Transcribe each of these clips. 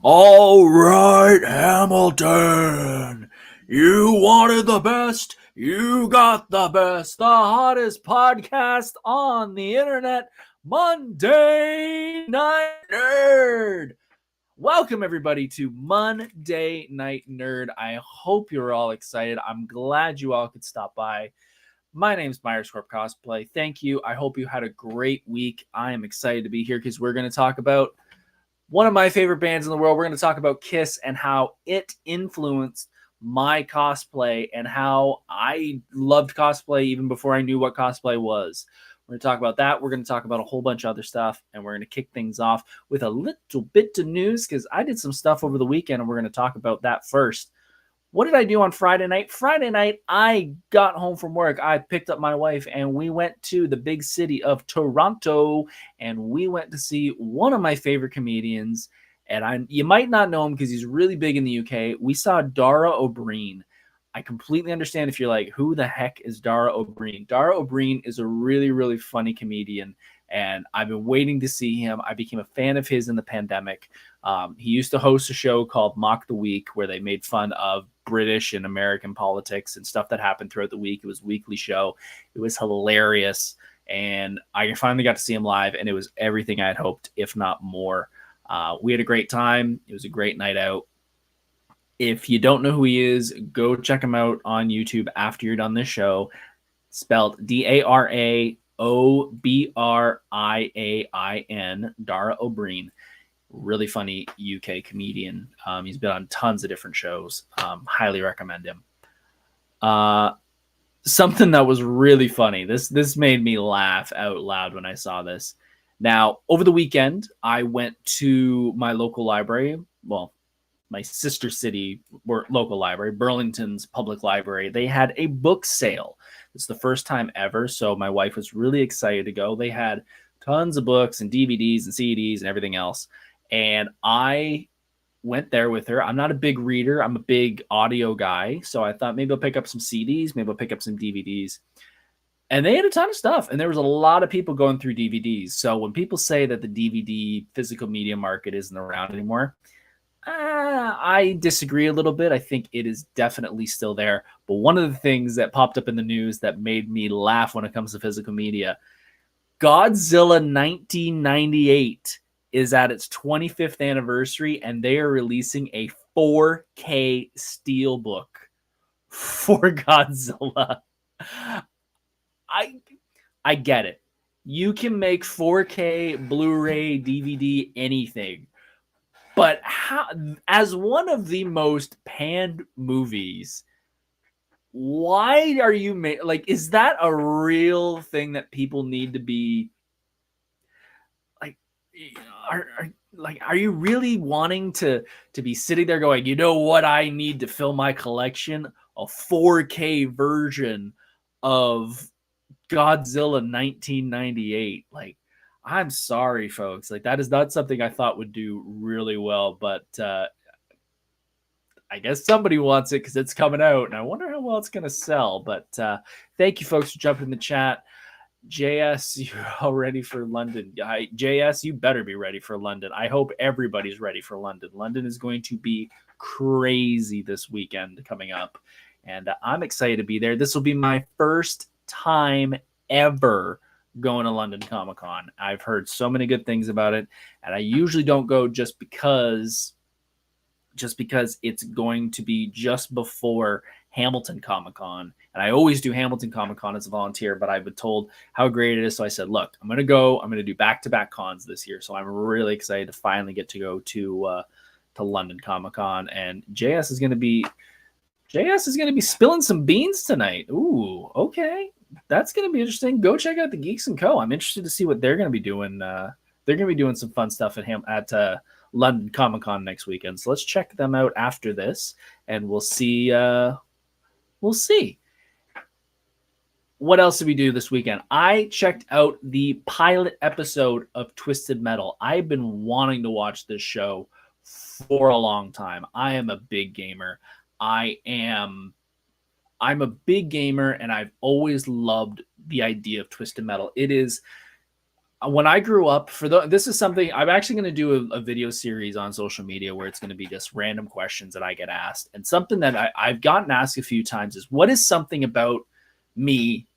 All right, Hamilton. You wanted the best. You got the best. The hottest podcast on the internet. Monday Night Nerd. Welcome, everybody, to Monday Night Nerd. I hope you're all excited. I'm glad you all could stop by. My name's Myers Corp Cosplay. Thank you. I hope you had a great week. I am excited to be here because we're going to talk about one of my favorite bands in the world. We're going to talk about Kiss and how it influenced my cosplay and how I loved cosplay even before I knew what cosplay was. We're going to talk about that. We're going to talk about a whole bunch of other stuff, and we're going to kick things off with a little bit of news because I did some stuff over the weekend, and we're going to talk about that first. What did I do on Friday night? Friday night, I got home from work. I picked up my wife, and we went to the big city of Toronto, and we went to see one of my favorite comedians. And you might not know him because he's really big in the UK. We saw Dara O'Brien. I completely understand if you're like, who the heck is Dara O'Brien? Dara O'Brien is a really, really funny comedian, and I've been waiting to see him. I became a fan of his in the pandemic. He used to host a show called Mock the Week where they made fun of British and American politics and stuff that happened throughout the week. It was a weekly show. It was hilarious. And I finally got to see him live, and it was everything I had hoped, if not more. We had a great time. It was a great night out. If you don't know who he is, go check him out on YouTube after you're done this show. Spelled Daraobriain, Dara O'Brien. Really funny UK comedian. He's been on tons of different shows. Highly recommend him. Something that was really funny. This made me laugh out loud when I saw this. Now, over the weekend, I went to my local library. Well, my sister city local library, Burlington's public library. They had a book sale. It's the first time ever, so my wife was really excited to go. They had tons of books and DVDs and CDs and everything else. And I went there with her. I'm not a big reader. I'm a big audio guy. So I thought maybe I'll pick up some CDs. Maybe I'll pick up some DVDs. And they had a ton of stuff. And there was a lot of people going through DVDs. So when people say that the DVD physical media market isn't around anymore, I disagree a little bit. I think it is definitely still there. But one of the things that popped up in the news that made me laugh when it comes to physical media, Godzilla 1998 is at its 25th anniversary, and they are releasing a 4K steelbook for Godzilla. I get it. You can make 4K, Blu-ray, DVD, anything. But how, as one of the most panned movies, why are you like? Is that a real thing that people need to be like? Are you really wanting to be sitting there going, you know what I need to fill my collection? A 4K version of Godzilla 1998. Like, I'm sorry, folks. Like, that is not something I thought would do really well, but I guess somebody wants it because it's coming out, and I wonder how well it's going to sell. But thank you, folks, for jumping in the chat. JS, you're all ready for London. JS, you better be ready for London. I hope everybody's ready for London. London is going to be crazy this weekend coming up, and I'm excited to be there. This will be my first time ever going to London Comic Con. I've heard so many good things about it, and I usually don't go just because it's going to be just before Hamilton Comic Con, and I always do Hamilton Comic Con as a volunteer, but I've been told how great it is, so I said, look, I'm going to do back-to-back cons this year, so I'm really excited to finally get to go to London Comic Con, and JS is going to be spilling some beans tonight. Ooh, okay. That's going to be interesting. Go check out the Geeks & Co. I'm interested to see what they're going to be doing. They're going to be doing some fun stuff at London Comic Con next weekend. So let's check them out after this, and we'll see. We'll see. What else did we do this weekend? I checked out the pilot episode of Twisted Metal. I've been wanting to watch this show for a long time. I am a big gamer. I'm a big gamer, and I've always loved the idea of Twisted Metal. It is when I grew up, this is something I'm actually going to do a video series on social media where it's going to be just random questions that I get asked. And something that I've gotten asked a few times is, what is something about me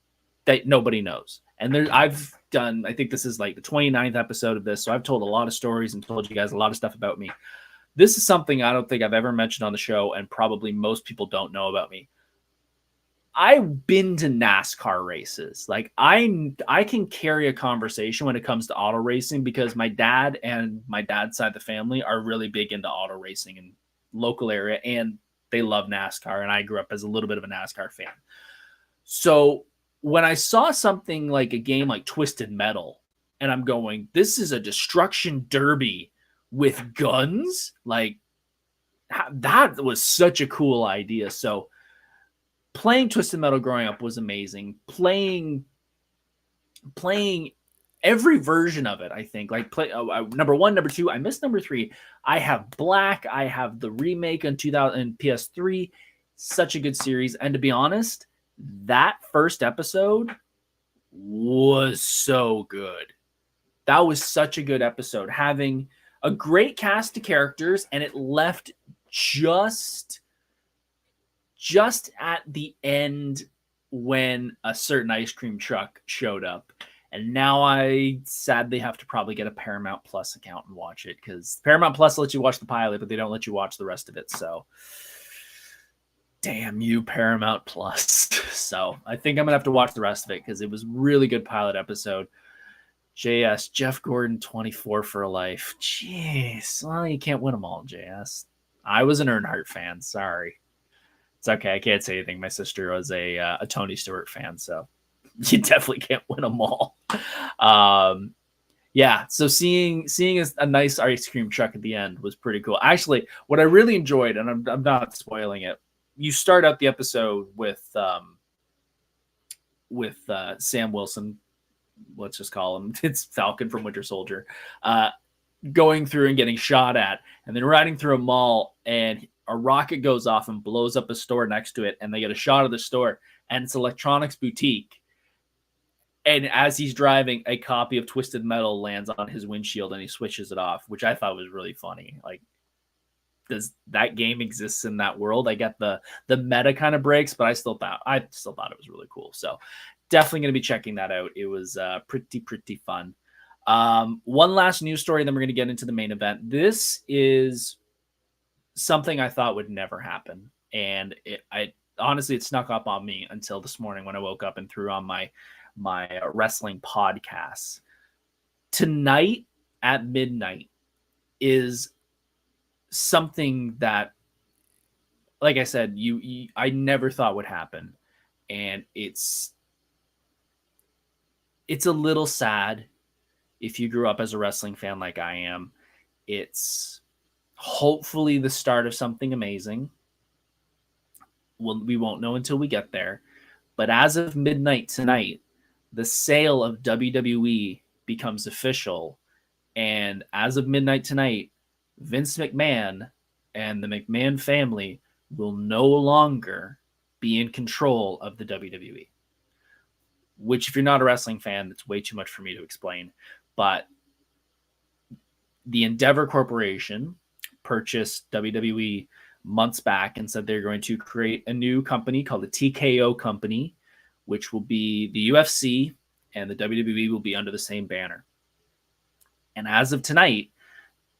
that nobody knows? And I've done, I think this is like the 29th episode of this. So I've told a lot of stories and told you guys a lot of stuff about me. This is something I don't think I've ever mentioned on the show, and probably most people don't know about me. I've been to NASCAR races. Like I can carry a conversation when it comes to auto racing because my dad and my dad's side of the family are really big into auto racing in local area, and they love NASCAR. And I grew up as a little bit of a NASCAR fan. So when I saw something like a game like Twisted Metal, and I'm going, this is a destruction derby with guns, like that was such a cool idea. So playing Twisted Metal growing up was amazing. Playing every version of it, I think. Like number 1, number 2. I missed number 3. I have Black. I have the remake on 2000 and PS3. Such a good series. And to be honest, that first episode was so good. That was such a good episode, having a great cast of characters, and it left just at the end when a certain ice cream truck showed up. And now I sadly have to probably get a Paramount Plus account and watch it, because Paramount Plus lets you watch the pilot, but they don't let you watch the rest of it. So damn you, Paramount Plus. So I think I'm gonna have to watch the rest of it because it was a really good pilot episode. JS, Jeff Gordon, 24 for life. Jeez, well, you can't win them all, JS. I was an Earnhardt fan. Sorry. It's okay. I can't say anything. My sister was a Tony Stewart fan, so you definitely can't win them all. Yeah, so seeing a nice ice cream truck at the end was pretty cool. Actually, what I really enjoyed, and I'm not spoiling it, you start out the episode with Sam Wilson. Let's just call him. It's Falcon from Winter Soldier. Going through and getting shot at, and then riding through a mall, and a rocket goes off and blows up a store next to it, and they get a shot of the store, and it's Electronics Boutique. And as he's driving, a copy of Twisted Metal lands on his windshield, and he switches it off, which I thought was really funny. Like, does that game exists in that world? I get the meta kind of breaks, but I still thought it was really cool. So definitely going to be checking that out. It was pretty fun. One last news story, then we're going to get into the main event. This is something I thought would never happen, and honestly, it snuck up on me until this morning when I woke up and threw on my wrestling podcasts. Tonight at midnight is something that, like I said, I never thought would happen, and it's a little sad if you grew up as a wrestling fan like I am. It's hopefully the start of something amazing. Well, we won't know until we get there. But as of midnight tonight, the sale of WWE becomes official. And as of midnight tonight, Vince McMahon and the McMahon family will no longer be in control of the WWE. Which, if you're not a wrestling fan, that's way too much for me to explain. But the Endeavor Corporation purchased WWE months back and said they're going to create a new company called the TKO Company, which will be the UFC, and the WWE will be under the same banner. And as of tonight,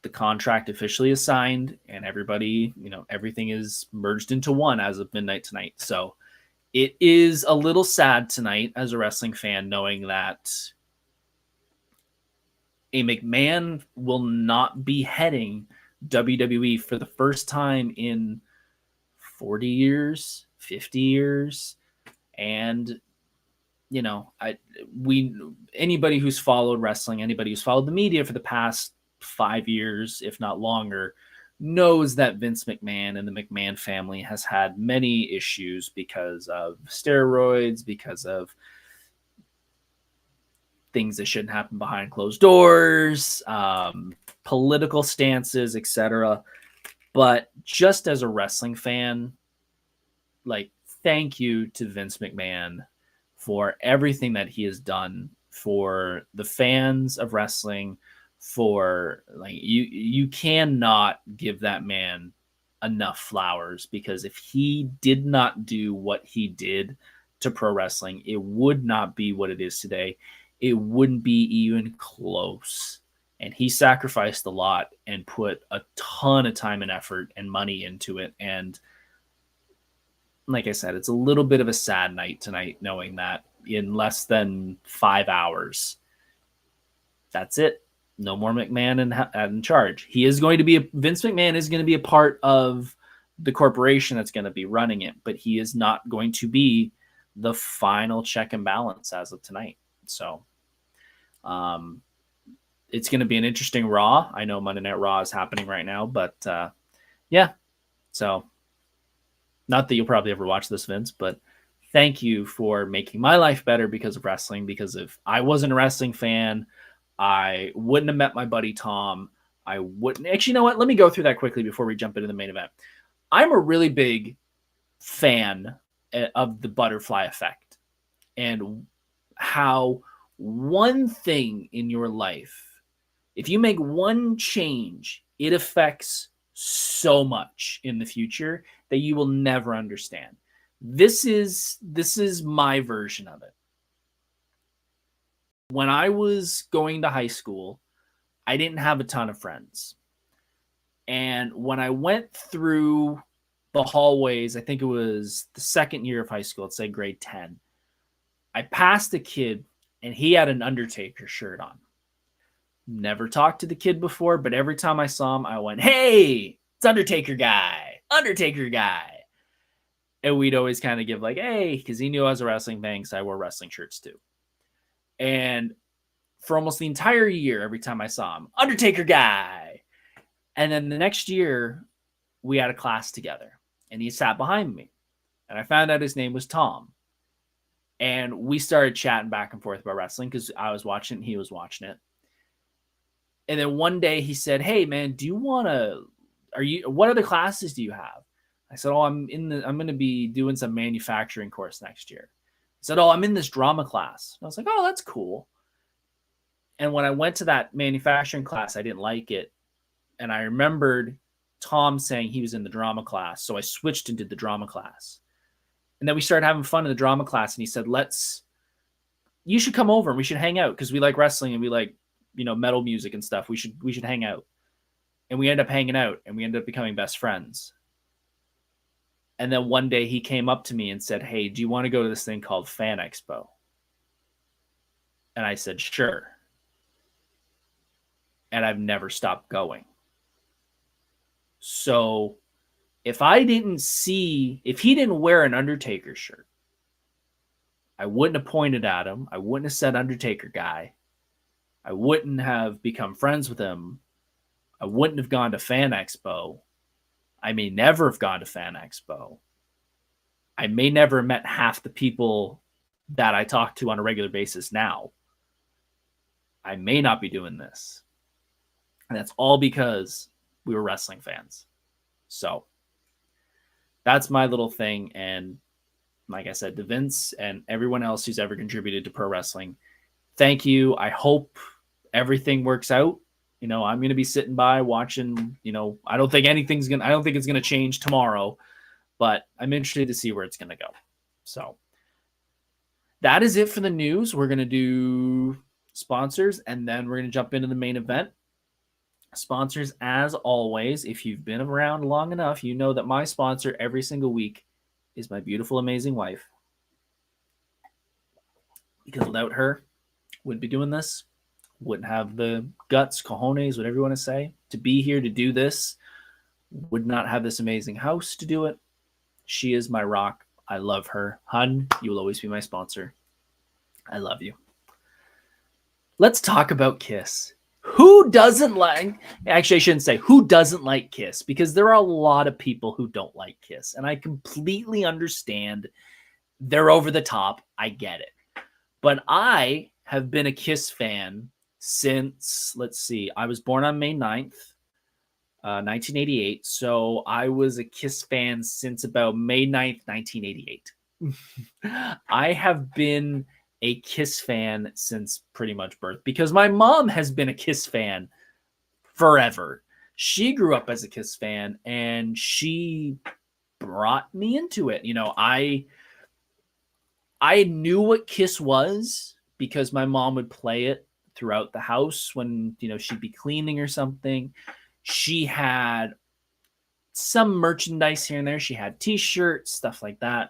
the contract officially is signed, and everybody, everything is merged into one as of midnight tonight. So it is a little sad tonight as a wrestling fan, knowing that a McMahon will not be heading WWE for the first time in 40 years, 50 years. And, anybody who's followed wrestling, anybody who's followed the media for the past 5 years, if not longer, knows that Vince McMahon and the McMahon family has had many issues because of steroids, because of things that shouldn't happen behind closed doors, political stances, etc. But just as a wrestling fan, thank you to Vince McMahon for everything that he has done for the fans of wrestling, for like you cannot give that man enough flowers, because if he did not do what he did to pro wrestling, it would not be what it is today. It wouldn't be even close. And he sacrificed a lot and put a ton of time and effort and money into it. And like I said, it's a little bit of a sad night tonight, knowing that in less than 5 hours, that's it. No more McMahon in charge. Vince McMahon is going to be a part of the corporation that's going to be running it, but he is not going to be the final check and balance as of tonight. So, it's going to be an interesting Raw. I know Monday Night Raw is happening right now, but yeah. So, not that you'll probably ever watch this, Vince, but thank you for making my life better because of wrestling. Because if I wasn't a wrestling fan, I wouldn't have met my buddy Tom. I wouldn't. Actually, you know what? Let me go through that quickly before we jump into the main event. I'm a really big fan of the butterfly effect and how one thing in your life, if you make one change, it affects so much in the future that you will never understand. This is my version of it. When I was going to high school, I didn't have a ton of friends. And when I went through the hallways, I think it was the second year of high school, let's say grade 10, I passed a kid and he had an Undertaker shirt on. Never talked to the kid before, but every time I saw him, I went, "Hey, it's Undertaker guy, Undertaker guy." And we'd always kind of give like, "Hey," because he knew I was a wrestling fan, so I wore wrestling shirts too. And for almost the entire year, every time I saw him, "Undertaker guy." And then the next year, we had a class together, and he sat behind me. And I found out his name was Tom. And we started chatting back and forth about wrestling because I was watching it and he was watching it. And then one day he said, "Hey man, what other classes do you have?" I said, "Oh, I'm going to be doing some manufacturing course next year." He said, "Oh, I'm in this drama class." And I was like, "Oh, that's cool." And when I went to that manufacturing class, I didn't like it. And I remembered Tom saying he was in the drama class. So I switched and did the drama class. And then we started having fun in the drama class. And he said, "You should come over and we should hang out because we like wrestling and we like, metal music and stuff. We should hang out." And we ended up hanging out and we ended up becoming best friends. And then one day he came up to me and said, "Hey, do you want to go to this thing called Fan Expo?" And I said, "Sure." And I've never stopped going. So if he didn't wear an Undertaker shirt, I wouldn't have pointed at him. I wouldn't have said Undertaker guy. I wouldn't have become friends with him. I wouldn't have gone to Fan Expo. I may never have gone to Fan Expo. I may never have met half the people that I talk to on a regular basis now. I may not be doing this. And that's all because we were wrestling fans. So that's my little thing. And like I said, to Vince and everyone else who's ever contributed to pro wrestling, thank you. I hope everything works out. I'm going to be sitting by watching, I don't think it's going to change tomorrow, but I'm interested to see where it's going to go. So that is it for the news. We're going to do sponsors and then we're going to jump into the main event. Sponsors, as always, if you've been around long enough, you know that my sponsor every single week is my beautiful, amazing wife. Because without her, wouldn't be doing this. Wouldn't have the guts, cojones, whatever you want to say, to be here to do this. Would not have this amazing house to do it. She is my rock. I love her. Hun, you will always be my sponsor. I love you. Let's talk about Kiss. Who doesn't like, actually I shouldn't say who doesn't like Kiss, because there are a lot of people who don't like Kiss, and I completely understand. They're over the top. I get it. But I have been a Kiss fan since, I was born on May 9th, 1988. So I was a Kiss fan since about May 9th, 1988. I have been a Kiss fan since pretty much birth, because my mom has been a Kiss fan forever. She grew up as a Kiss fan and she brought me into it. I knew what Kiss was because my mom would play it throughout the house when, she'd be cleaning or something. She had some merchandise here and there. She had t-shirts, stuff like that.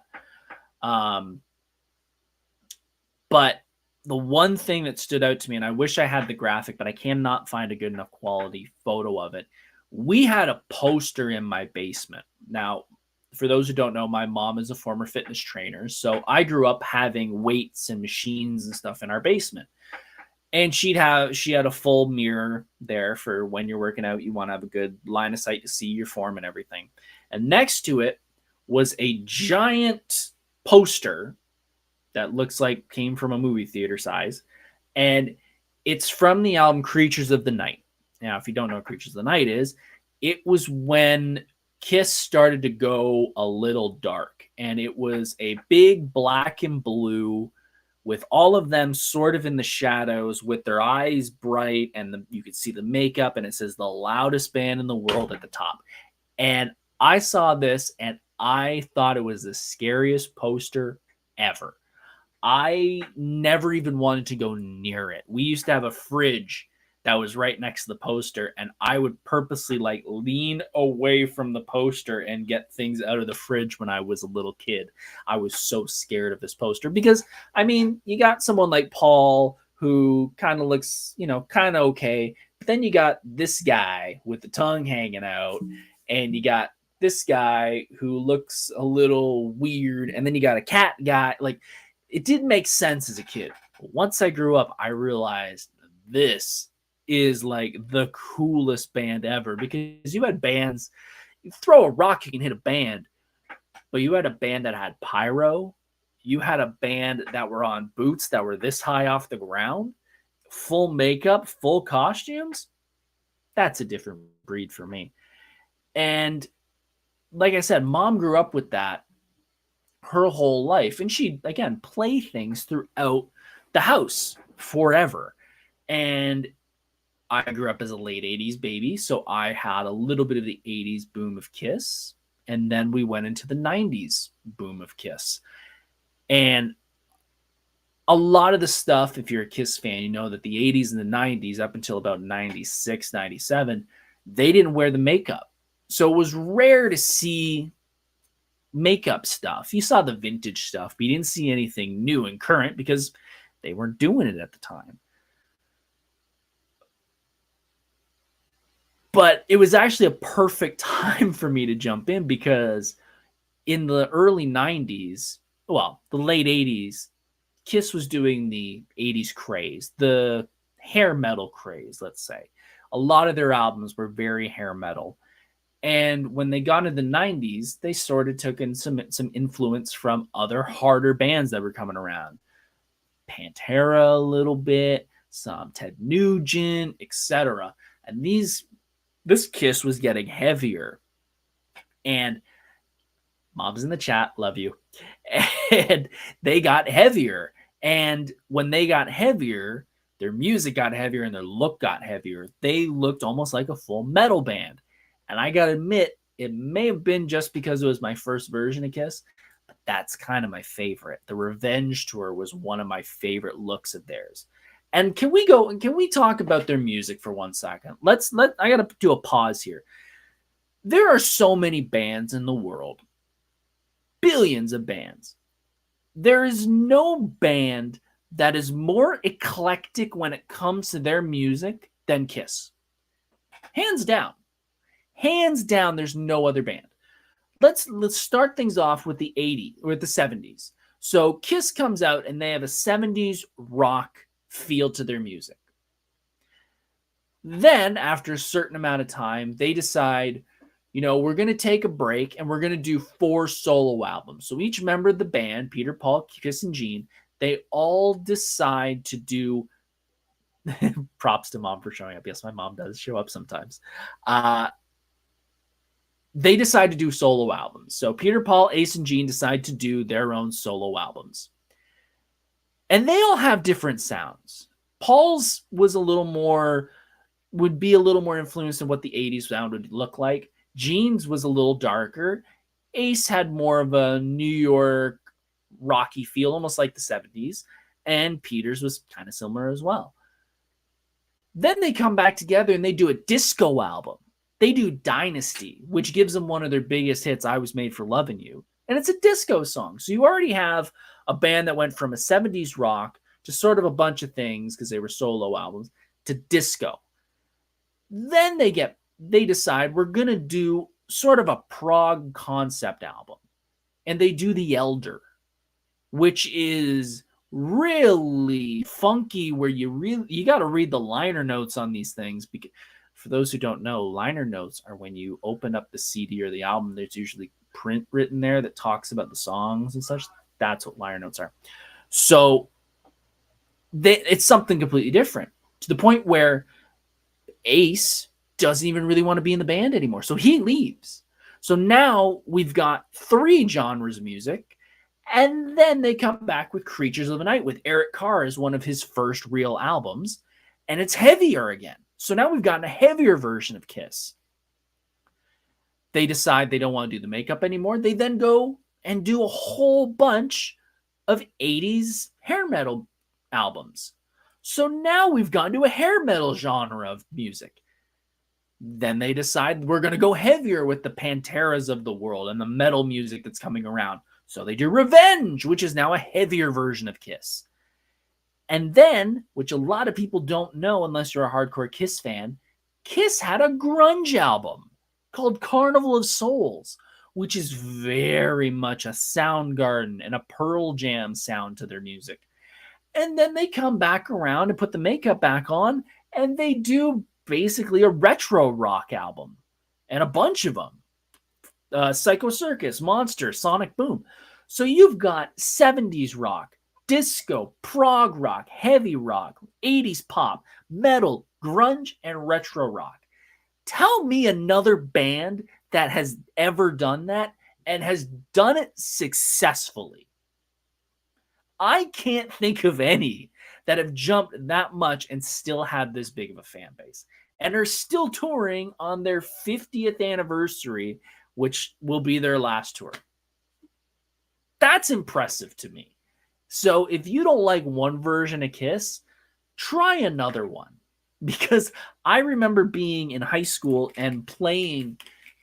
But the one thing that stood out to me, and I wish I had the graphic, but I cannot find a good enough quality photo of it. We had a poster in my basement. Now, for those who don't know, my mom is a former fitness trainer. So I grew up having weights and machines and stuff in our basement. And she had a full mirror there for when you're working out. You want to have a good line of sight to see your form and everything. And next to it was a giant poster that looks like came from a movie theater size. And it's from the album Creatures of the Night. Now, if you don't know what Creatures of the Night is, it was when Kiss started to go a little dark. And it was a big black and blue with all of them sort of in the shadows with their eyes bright, and you could see the makeup, and it says the loudest band in the world at the top. And I saw this and I thought it was the scariest poster ever. I never even wanted to go near it. We used to have a fridge that was right next to the poster, and I would purposely lean away from the poster and get things out of the fridge when I was a little kid. I was so scared of this poster because, you got someone like Paul who kind of looks, kind of okay, but then you got this guy with the tongue hanging out, and you got this guy who looks a little weird, and then you got a cat guy. It didn't make sense as a kid. But once I grew up, I realized this is the coolest band ever, because you had bands, you throw a rock, you can hit a band, but you had a band that had pyro. You had a band that were on boots that were this high off the ground, full makeup, full costumes. That's a different breed for me. And like I said, Mom grew up with that her whole life, and she'd again play things throughout the house forever. And I grew up as a late 80s baby, so I had a little bit of the 80s boom of Kiss, and then we went into the 90s boom of Kiss. And a lot of the stuff, if you're a Kiss fan, you know that the 80s and the 90s, up until about 96, 97, they didn't wear the makeup. So it was rare to see makeup stuff. You saw the vintage stuff, but you didn't see anything new and current because they weren't doing it at the time. But it was actually a perfect time for me to jump in, because in the early 90s, well, the late 80s, Kiss was doing the 80s craze, the hair metal craze, let's say. A lot of their albums were very hair metal. And when they got into the 90s, they sort of took in some influence from other harder bands that were coming around. Pantera a little bit, some Ted Nugent, etc. And this Kiss was getting heavier. And Mom's in the chat, love you. And they got heavier. And when they got heavier, their music got heavier and their look got heavier. They looked almost like a full metal band. And I got to admit, it may have been just because it was my first version of Kiss, but that's kind of my favorite. The Revenge Tour was one of my favorite looks of theirs. And can we talk about their music for 1 second? I got to do a pause here. There are so many bands in the world, billions of bands. There is no band that is more eclectic when it comes to their music than Kiss. Hands down. Hands down, there's no other band. Let's start things off with the 80s or the 70s. So Kiss comes out and they have a 70s rock feel to their music. Then, after a certain amount of time, they decide, we're going to take a break and we're going to do 4 solo albums. So each member of the band, Peter, Paul, Chris, and Gene, they all decide to do props to Mom for showing up. Yes, my mom does show up sometimes. They decide to do solo albums. So Peter, Paul, Ace, and Gene decide to do their own solo albums. And they all have different sounds. Paul's was a little more, would be a little more influenced in what the 80s sound would look like. Gene's was a little darker. Ace had more of a New York rocky feel, almost like the 70s. And Peter's was kind of similar as well. Then they come back together and they do a disco album. They do Dynasty, which gives them one of their biggest hits, I Was Made for Loving You. And it's a disco song. So you already have a band that went from a 70s rock to sort of a bunch of things, because they were solo albums, to disco. Then they decide we're going to do sort of a prog concept album. And they do The Elder, which is really funky, where you got to read the liner notes on these things, because for those who don't know, liner notes are when you open up the CD or the album, there's usually print written there that talks about the songs and such. That's what liner notes are. So it's something completely different, to the point where Ace doesn't even really want to be in the band anymore. So he leaves. So now we've got 3 genres of music. And then they come back with Creatures of the Night with Eric Carr as one of his first real albums. And it's heavier again. So now we've gotten a heavier version of Kiss. They decide they don't want to do the makeup anymore. They then go and do a whole bunch of 80s hair metal albums. So now we've gone to a hair metal genre of music. Then they decide we're going to go heavier with the Panteras of the world and the metal music that's coming around. So they do Revenge, which is now a heavier version of Kiss. And then, which a lot of people don't know unless you're a hardcore Kiss fan, Kiss had a grunge album called Carnival of Souls, which is very much a Soundgarden and a Pearl Jam sound to their music. And then they come back around and put the makeup back on, and they do basically a retro rock album, and a bunch of them. Psycho Circus, Monster, Sonic Boom. So you've got 70s rock, disco, prog rock, heavy rock, 80s pop, metal, grunge, and retro rock. Tell me another band that has ever done that and has done it successfully. I can't think of any that have jumped that much and still have this big of a fan base, and are still touring on their 50th anniversary, which will be their last tour. That's impressive to me. So if you don't like one version of Kiss, try another one. Because I remember being in high school and playing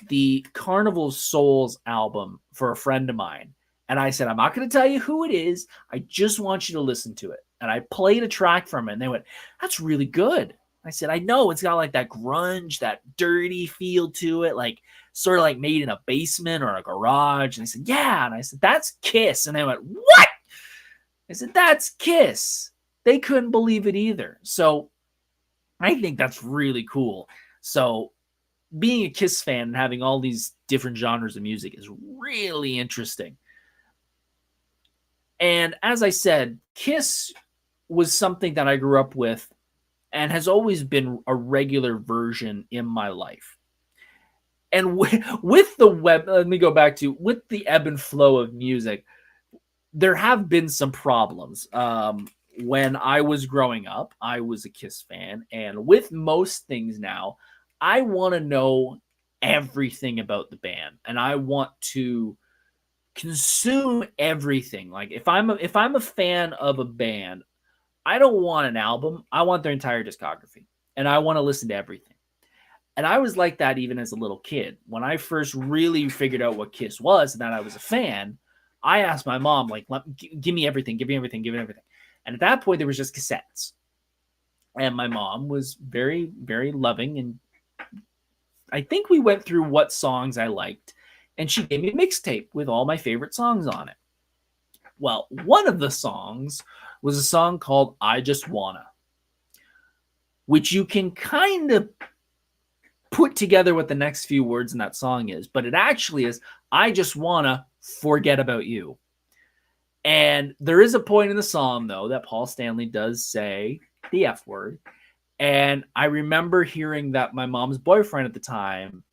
the Carnival of Souls album for a friend of mine. And I said, I'm not going to tell you who it is. I just want you to listen to it. And I played a track from it. And they went, that's really good. I said, I know. It's got like that grunge, that dirty feel to it. Like sort of like made in a basement or a garage. And they said, yeah. And I said, that's Kiss. And they went, what? I said, that's Kiss. They couldn't believe it either. So I think that's really cool. So being a Kiss fan and having all these different genres of music is really interesting. And as I said, Kiss was something that I grew up with and has always been a regular version in my life. And with the web, let me go back to, with the ebb and flow of music, there have been some problems. When I was growing up, I was a Kiss fan. And with most things now, I want to know everything about the band. And I want to consume everything. Like if I'm a fan of a band, I don't want an album. I want their entire discography. And I want to listen to everything. And I was like that even as a little kid. When I first really figured out what Kiss was and that I was a fan, I asked my mom, like, give me everything, give me everything, give me everything. And at that point, there was just cassettes. And my mom was very, very loving. And I think we went through what songs I liked. And she gave me a mixtape with all my favorite songs on it. Well, one of the songs was a song called I Just Wanna, which you can kind of put together what the next few words in that song is. But it actually is, I just wanna forget about you. And there is a point in the song, though, that Paul Stanley does say the F word. And I remember hearing that my mom's boyfriend at the time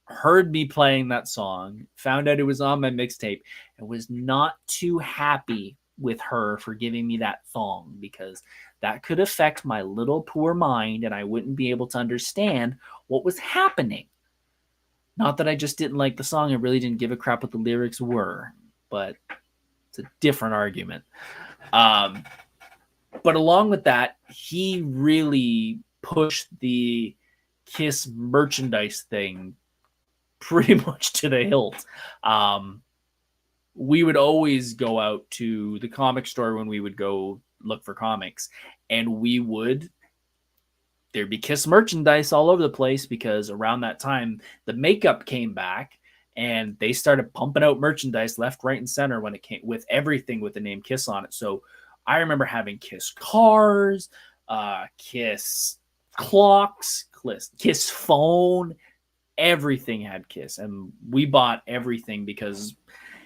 heard me playing that song, found out it was on my mixtape, and was not too happy with her for giving me that thong, because that could affect my little poor mind and I wouldn't be able to understand what was happening. Not that I just didn't like the song, I really didn't give a crap what the lyrics were, but it's a different argument. But along with that, he really pushed the Kiss merchandise thing pretty much to the hilt. We would always go out to the comic store when we would go look for comics, and there'd be Kiss merchandise all over the place, because around that time the makeup came back and they started pumping out merchandise left, right, and center when it came with everything with the name Kiss on it. So I remember having Kiss cars, Kiss clocks, Kiss phone, everything had Kiss, and we bought everything because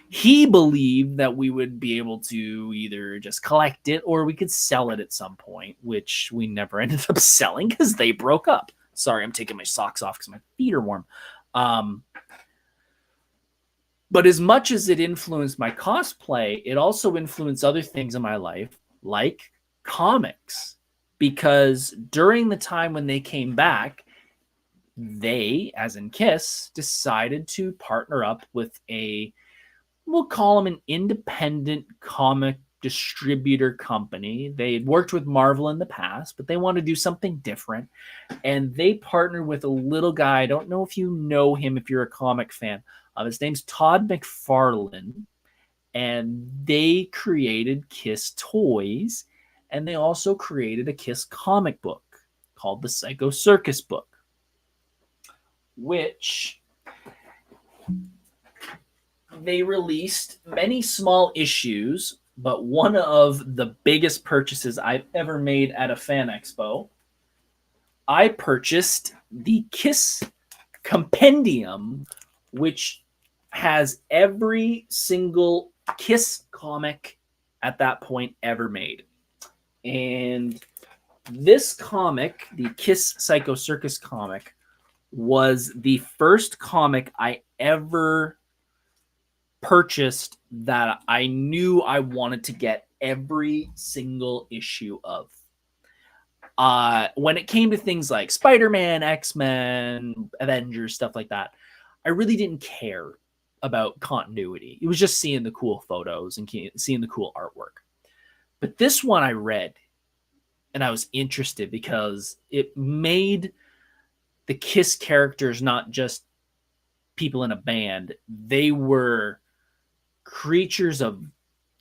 he believed that we would be able to either just collect it or we could sell it at some point, which we never ended up selling because they broke up. Sorry, I'm taking my socks off because my feet are warm. But as much as it influenced my cosplay, it also influenced other things in my life, like comics. Because during the time when they came back, they, as in Kiss, decided to partner up with we'll call them an independent comic distributor company. They had worked with Marvel in the past, but they want to do something different. And they partnered with a little guy. I don't know if you know him, if you're a comic fan. His name's Todd McFarlane. And they created Kiss toys. And they also created a Kiss comic book called the Psycho Circus book, which they released many small issues, but one of the biggest purchases I've ever made at a fan expo, I purchased the Kiss Compendium, which has every single Kiss comic at that point ever made. And this comic, the Kiss Psycho Circus comic, was the first comic I ever purchased that I knew I wanted to get every single issue of. When it came to things like Spider-Man, X-Men, Avengers, stuff like that, I really didn't care about continuity. It was just seeing the cool photos and seeing the cool artwork. But this one I read, and I was interested because it made the Kiss characters not just people in a band. They were creatures of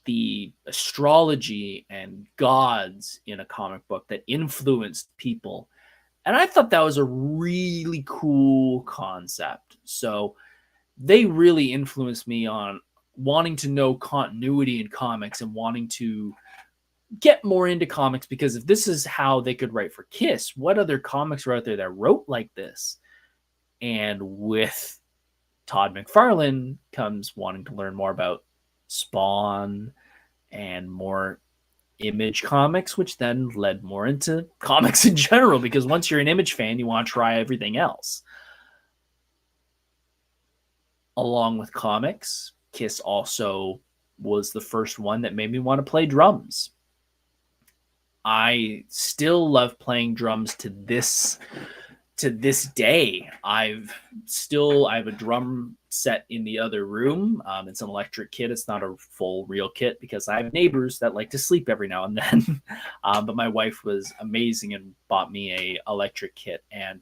the astrology and gods in a comic book that influenced people. And I thought that was a really cool concept. So they really influenced me on wanting to know continuity in comics and wanting to get more into comics, because if this is how they could write for Kiss, what other comics were out there that wrote like this? And with Todd McFarlane comes wanting to learn more about Spawn and more Image comics, which then led more into comics in general, because once you're an Image fan, you want to try everything else. Along with comics, Kiss also was the first one that made me want to play drums. I still love playing drums to this day. I have a drum set in the other room. It's an electric kit. It's not a full real kit because I have neighbors that like to sleep every now and then. But my wife was amazing and bought me a electric kit. And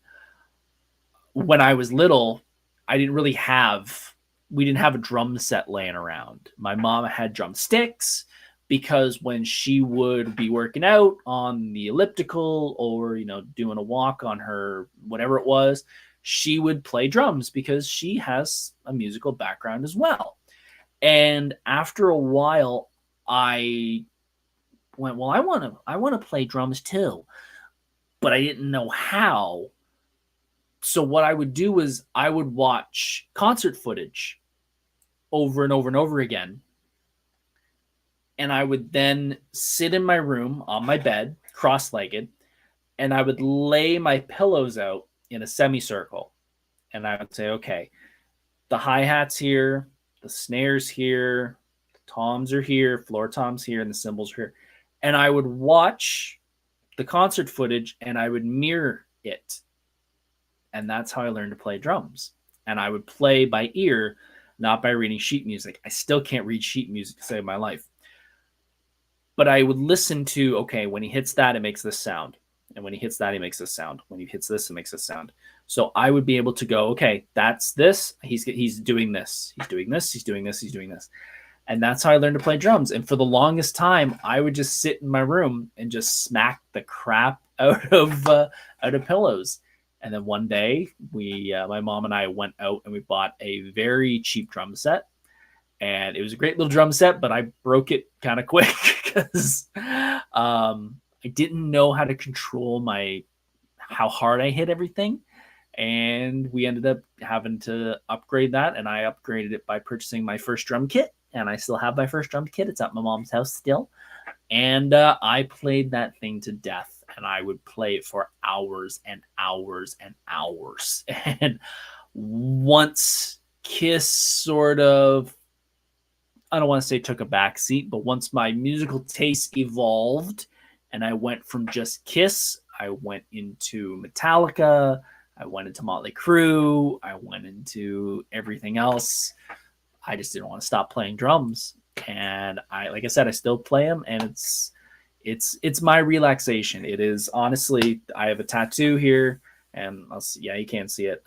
when I was little, we didn't have a drum set laying around. My mom had drumsticks, because when she would be working out on the elliptical or, doing a walk on her, whatever it was, she would play drums because she has a musical background as well. And after a while, I went, well, I want to play drums too, but I didn't know how. So what I would do was I would watch concert footage over and over and over again. And I would then sit in my room on my bed, cross-legged, and I would lay my pillows out in a semicircle. And I would say, okay, the hi-hat's here, the snare's here, toms are here, floor toms here, and the cymbals are here. And I would watch the concert footage and I would mirror it. And that's how I learned to play drums. And I would play by ear, not by reading sheet music. I still can't read sheet music to save my life. But I would listen to, okay, when he hits that, it makes this sound. And when he hits that, he makes this sound. When he hits this, it makes this sound. So I would be able to go, okay, that's this. He's doing this. He's doing this. He's doing this. He's doing this. And that's how I learned to play drums. And for the longest time, I would just sit in my room and just smack the crap out of pillows. And then one day, my mom and I went out and we bought a very cheap drum set. And it was a great little drum set, but I broke it kind of quick because I didn't know how to control how hard I hit everything. And we ended up having to upgrade that. And I upgraded it by purchasing my first drum kit. And I still have my first drum kit. It's at my mom's house still. And I played that thing to death. And I would play it for hours and hours and hours. And once Kiss sort of, I don't want to say took a back seat, but once my musical taste evolved and I went from just Kiss, I went into Metallica, I went into Motley Crue, I went into everything else. I just didn't want to stop playing drums. And like I said, I still play them, and it's my relaxation. It is, honestly, I have a tattoo here, and you can't see it.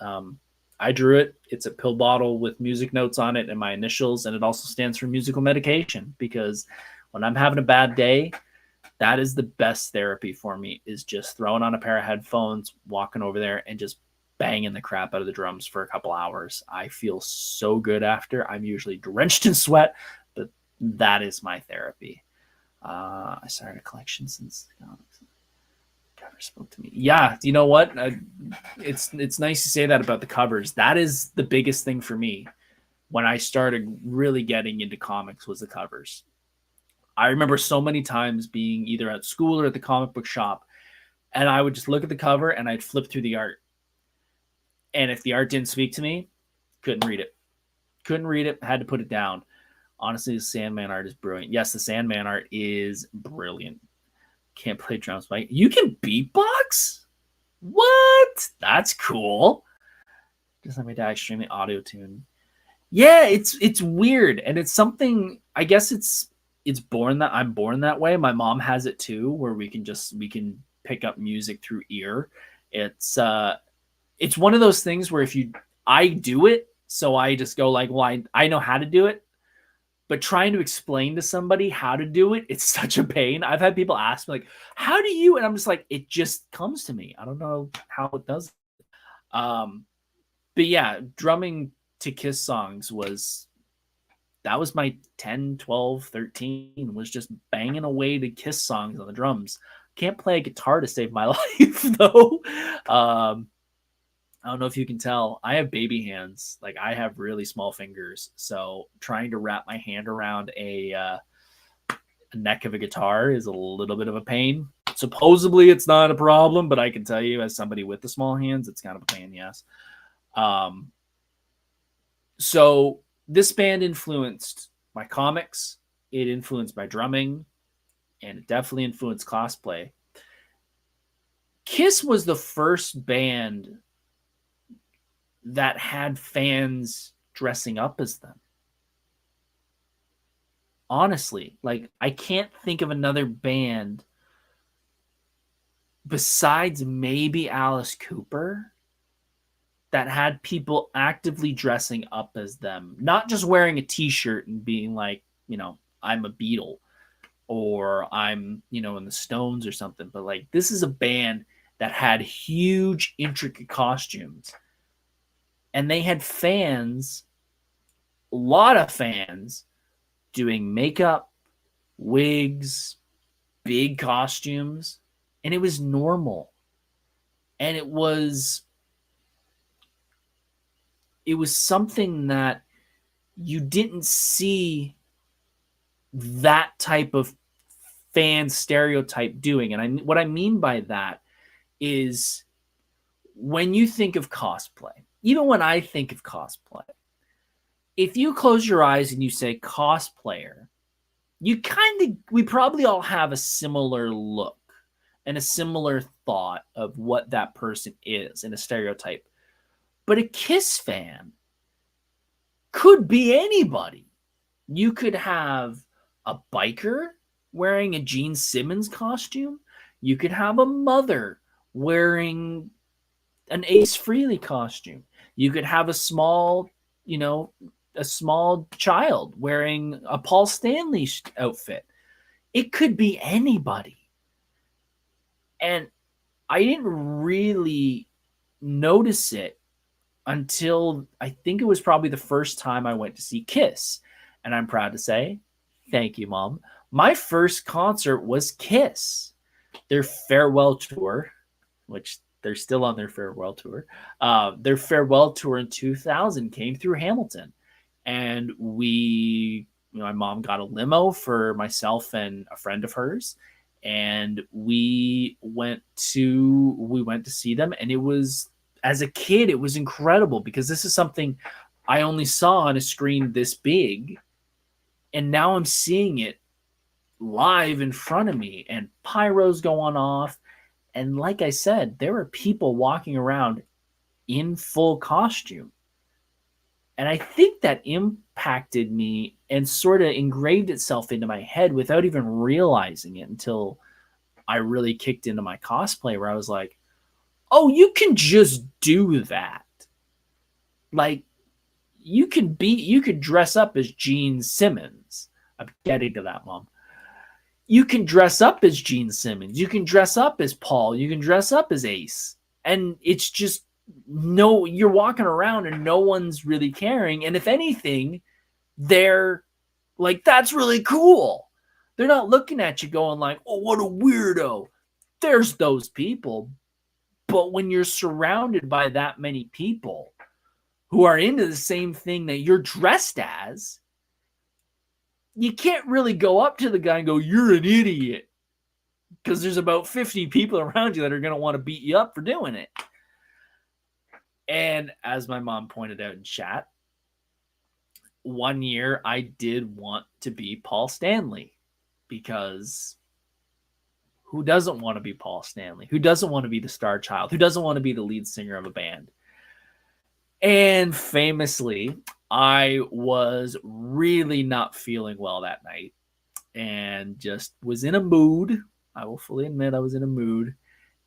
I drew it. It's a pill bottle with music notes on it and my initials, and it also stands for musical medication, because when I'm having a bad day, that is the best therapy for me, is just throwing on a pair of headphones, walking over there, and just banging the crap out of the drums for a couple hours. I feel so good after. I'm usually drenched in sweat, but that is my therapy. I started a collection since cover spoke to me. Yeah, you know what? It's nice to say that about the covers. That is the biggest thing for me when I started really getting into comics, was the covers. I remember so many times being either at school or at the comic book shop, and I would just look at the cover and I'd flip through the art. And if the art didn't speak to me, couldn't read it, had to put it down. Honestly, the Sandman art is brilliant. Yes, the Sandman art is brilliant. Can't play drums, Mike. You can beatbox? What? That's cool. Just let me die extremely auto tune. Yeah, it's weird, and it's something. I guess it's born that I'm born that way. My mom has it too, where we can pick up music through ear. It's one of those things where I do it, so I just go like, well, I know how to do it. But trying to explain to somebody how to do it, it's such a pain. I've had people ask me, like, how do you? And I'm just like, it just comes to me. I don't know how it does. But yeah, drumming to Kiss songs was my 10, 12, 13, was just banging away to Kiss songs on the drums. Can't play a guitar to save my life, though. I don't know if you can tell, I have baby hands. Like, I have really small fingers. So trying to wrap my hand around a neck of a guitar is a little bit of a pain. Supposedly it's not a problem, but I can tell you, as somebody with the small hands, it's kind of a pain in the ass. So this band influenced my comics. It influenced my drumming, and it definitely influenced cosplay. Kiss was the first band that had fans dressing up as them. Honestly, like, I can't think of another band besides maybe Alice Cooper that had people actively dressing up as them, not just wearing a t-shirt and being like, I'm a Beatle, or I'm, in the Stones or something, but like, this is a band that had huge, intricate costumes. And they had fans, a lot of fans, doing makeup, wigs, big costumes, and it was normal. And it was something that you didn't see that type of fan stereotype doing. And what I mean by that is, when you think of cosplay, even when I think of cosplay, if you close your eyes and you say cosplayer, we probably all have a similar look and a similar thought of what that person is in a stereotype. But a Kiss fan could be anybody. You could have a biker wearing a Gene Simmons costume. You could have a mother wearing an Ace Frehley costume. You could have a small child wearing a Paul Stanley outfit. It could be anybody. And I didn't really notice it until I think it was probably the first time I went to see Kiss. And I'm proud to say, thank you, Mom. My first concert was Kiss. Their farewell tour, which they're still on their farewell tour. Their farewell tour in 2000 came through Hamilton. And my mom got a limo for myself and a friend of hers. And we went to see them. And it was, as a kid, it was incredible because this is something I only saw on a screen this big. And now I'm seeing it live in front of me, and pyros going off. And like I said, there are people walking around in full costume. And I think that impacted me and sort of engraved itself into my head without even realizing it until I really kicked into my cosplay, where I was like, oh, you can just do that. Like, you could dress up as Gene Simmons. I'm getting to that, Mom. You can dress up as Gene Simmons. You can dress up as Paul. You can dress up as Ace. And it's just, you're walking around and no one's really caring. And if anything, they're like, that's really cool. They're not looking at you going like, oh, what a weirdo. There's those people. But when you're surrounded by that many people who are into the same thing that you're dressed as, you can't really go up to the guy and go, you're an idiot. Because there's about 50 people around you that are going to want to beat you up for doing it. And as my mom pointed out in chat, one year I did want to be Paul Stanley, because who doesn't want to be Paul Stanley? Who doesn't want to be the star child? Who doesn't want to be the lead singer of a band? And famously, I was really not feeling well that night and just was in a mood. I will fully admit I was in a mood.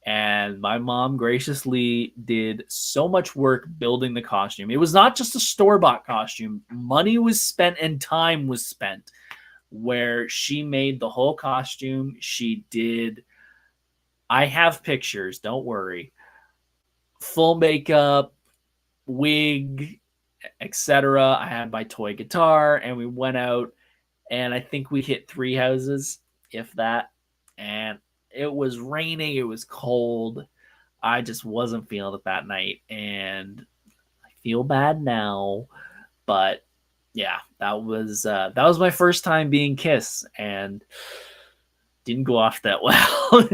And my mom graciously did so much work building the costume. It was not just a store-bought costume. Money was spent and time was spent, where she made the whole costume. I have pictures, don't worry. Full makeup, wig, etc. I had my toy guitar, and we went out, and I think we hit 3 houses, if that. And it was raining, it was cold. I just wasn't feeling it that night, and I feel bad now. But yeah, that was my first time being Kiss, and didn't go off that well.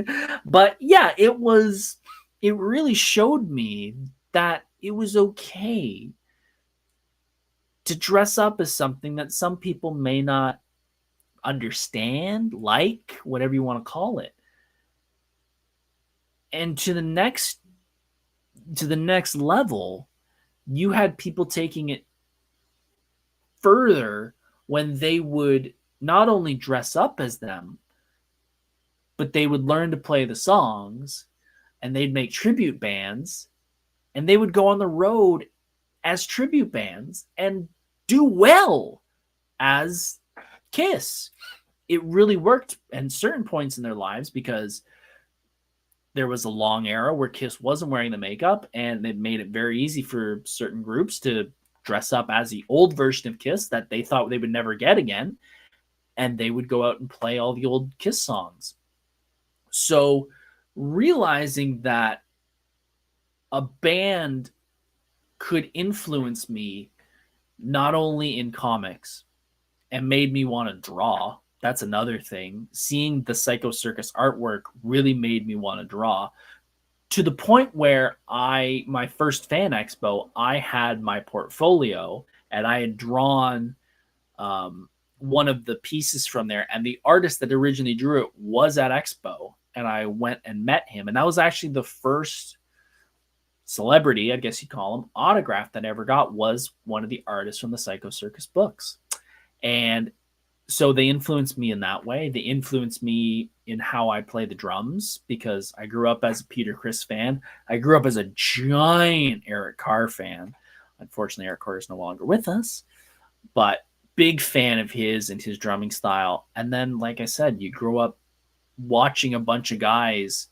But yeah, it really showed me that it was okay to dress up as something that some people may not understand, like, whatever you want to call it. And to the next level, you had people taking it further when they would not only dress up as them, but they would learn to play the songs, and they'd make tribute bands, and they would go on the road as tribute bands and do well as Kiss. It really worked at certain points in their lives, because there was a long era where Kiss wasn't wearing the makeup, and it made it very easy for certain groups to dress up as the old version of Kiss that they thought they would never get again, and they would go out and play all the old Kiss songs. So realizing that a band could influence me not only in comics and made me want to draw. That's another thing. Seeing the Psycho Circus artwork really made me want to draw, to the point where my first fan expo, I had my portfolio and I had drawn one of the pieces from there, and the artist that originally drew it was at Expo, and I went and met him, and that was actually the first celebrity, I guess you call him, autograph that I ever got, was one of the artists from the Psycho Circus books. And so they influenced me in that way. They influenced me in how I play the drums, because I grew up as a Peter Criss fan. I grew up as a giant Eric Carr fan. Unfortunately, Eric Carr is no longer with us, but big fan of his and his drumming style. And then, like I said, you grow up watching a bunch of guys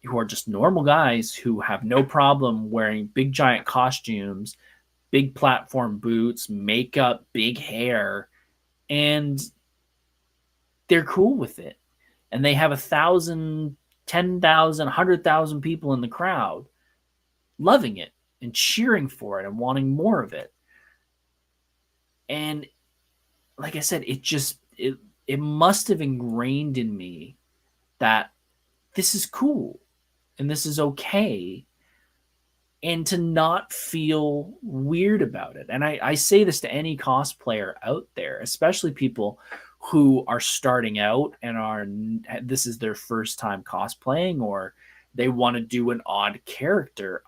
who are just normal guys who have no problem wearing big giant costumes, big platform boots, makeup, big hair, and they're cool with it. And they have 1,000, 10,000, 100,000 people in the crowd loving it and cheering for it and wanting more of it. And like I said, it must have ingrained in me that this is cool and this is okay, and to not feel weird about it. And I say this to any cosplayer out there, especially people who are starting out and this is their first time cosplaying, or they want to do an odd character.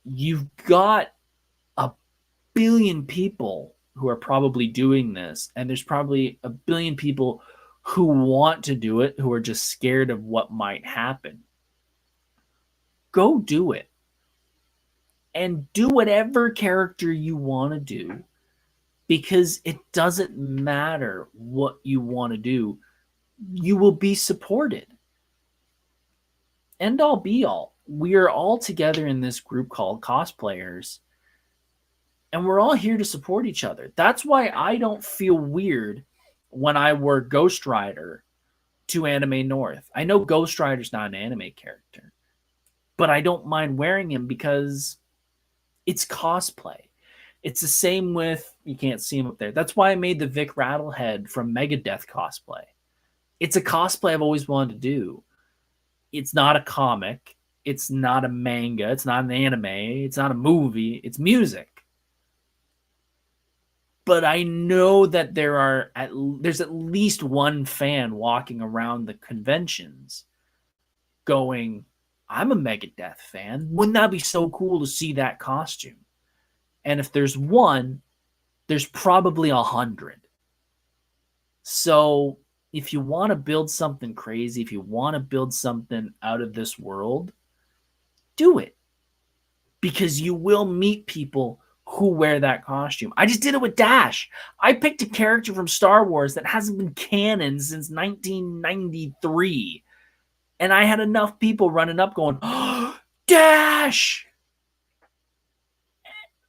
You've got a billion people who are probably doing this, and there's probably a billion people who want to do it, who are just scared of what might happen. Go do it. And do whatever character you want to do, because it doesn't matter what you want to do. You will be supported. End all be all. We are all together in this group called cosplayers, and we're all here to support each other. That's why I don't feel weird when I wear Ghost Rider to Anime North. I know Ghost Rider's not an anime character, but I don't mind wearing him because it's cosplay. It's the same with, you can't see him up there. That's why I made the Vic Rattlehead from Megadeth cosplay. It's a cosplay I've always wanted to do. It's not a comic. It's not a manga. It's not an anime. It's not a movie. It's music. But I know that there's at least one fan walking around the conventions going, I'm a Megadeth fan. Wouldn't that be so cool to see that costume? And if there's one, there's probably 100. So if you want to build something crazy, if you want to build something out of this world, do it. Because you will meet people who wear that costume. I just did it with Dash. I picked a character from Star Wars that hasn't been canon since 1993. And I had enough people running up going, oh, Dash!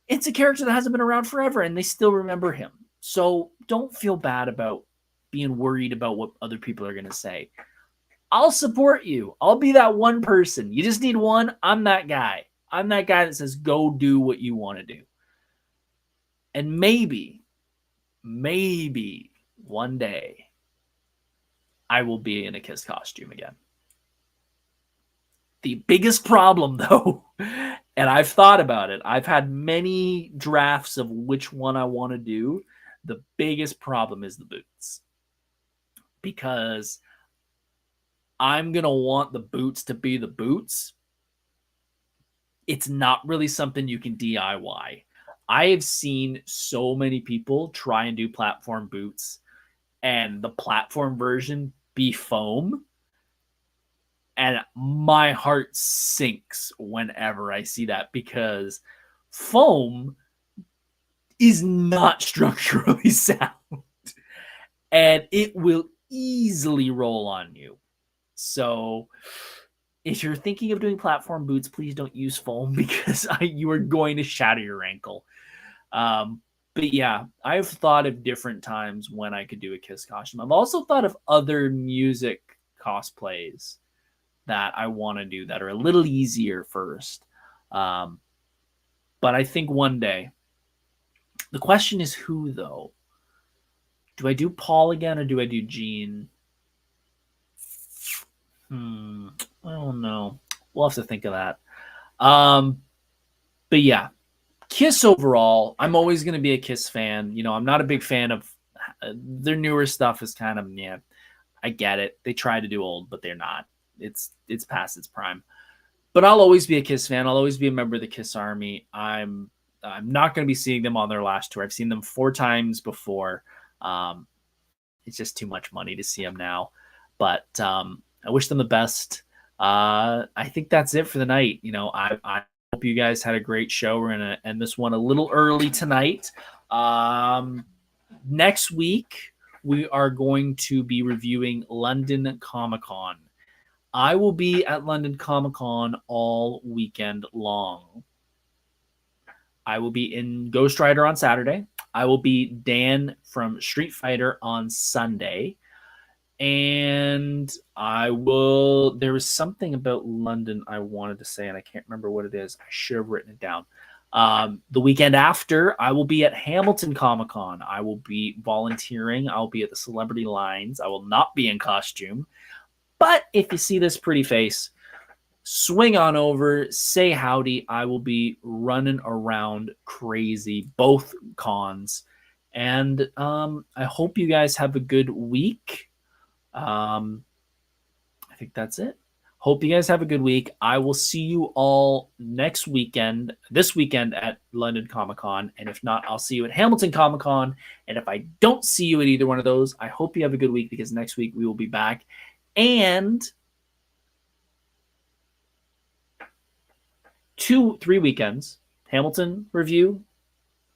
It's a character that hasn't been around forever, and they still remember him. So don't feel bad about being worried about what other people are going to say. I'll support you. I'll be that one person. You just need one. I'm that guy. I'm that guy that says, go do what you want to do. And maybe one day I will be in a Kiss costume again. The biggest problem, though, and I've thought about it, I've had many drafts of which one I want to do. The biggest problem is the boots. Because I'm going to want the boots to be the boots. It's not really something you can DIY. I have seen so many people try and do platform boots, and the platform version be foam. And my heart sinks whenever I see that, because foam is not structurally sound. And it will easily roll on you. So if you're thinking of doing platform boots, please don't use foam, because you are going to shatter your ankle. But yeah, I've thought of different times when I could do a Kiss costume. I've also thought of other music cosplays that I want to do that are a little easier first. But I think one day. The question is who, though? Do I do Paul again, or do I do Gene? I don't know. We'll have to think of that. But yeah, Kiss overall, I'm always going to be a Kiss fan. I'm not a big fan of their newer stuff. Is kind of, yeah, I get it. They try to do old, but they're not. It's past its prime. But I'll always be a Kiss fan. I'll always be a member of the Kiss Army. I'm not going to be seeing them on their last tour. I've seen them 4 times before. It's just too much money to see them now. But I wish them the best. I think that's it for the night. I hope you guys had a great show. We're going to end this one a little early tonight. Next week, we are going to be reviewing London Comic-Con. I will be at London Comic-Con all weekend long. I will be in Ghost Rider on Saturday. I will be Dan from Street Fighter on Sunday. And there was something about London I wanted to say, and I can't remember what it is. I should have written it down. The weekend after, I will be at Hamilton Comic-Con. I will be volunteering. I'll be at the Celebrity Lines. I will not be in costume. But if you see this pretty face, swing on over, say howdy. I will be running around crazy, both cons. And I hope you guys have a good week. I think that's it. Hope you guys have a good week. I will see you all this weekend at London Comic-Con. And if not, I'll see you at Hamilton Comic-Con. And if I don't see you at either one of those, I hope you have a good week, because next week we will be back. And 3 weekends, Hamilton review,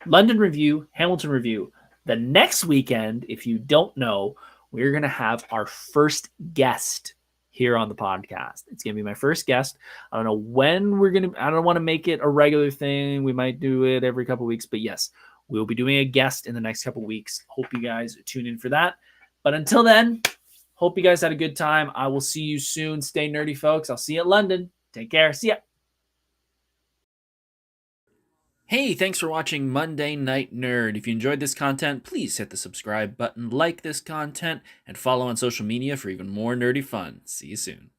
London review, Hamilton review. The next weekend, if you don't know, we're going to have our first guest here on the podcast. It's going to be my first guest. I don't know when I don't want to make it a regular thing. We might do it every couple of weeks, but yes, we'll be doing a guest in the next couple of weeks. Hope you guys tune in for that. But until then, hope you guys had a good time. I will see you soon. Stay nerdy, folks. I'll see you at London. Take care. See ya. Hey, thanks for watching Monday Night Nerd. If you enjoyed this content, please hit the subscribe button, like this content, and follow on social media for even more nerdy fun. See you soon.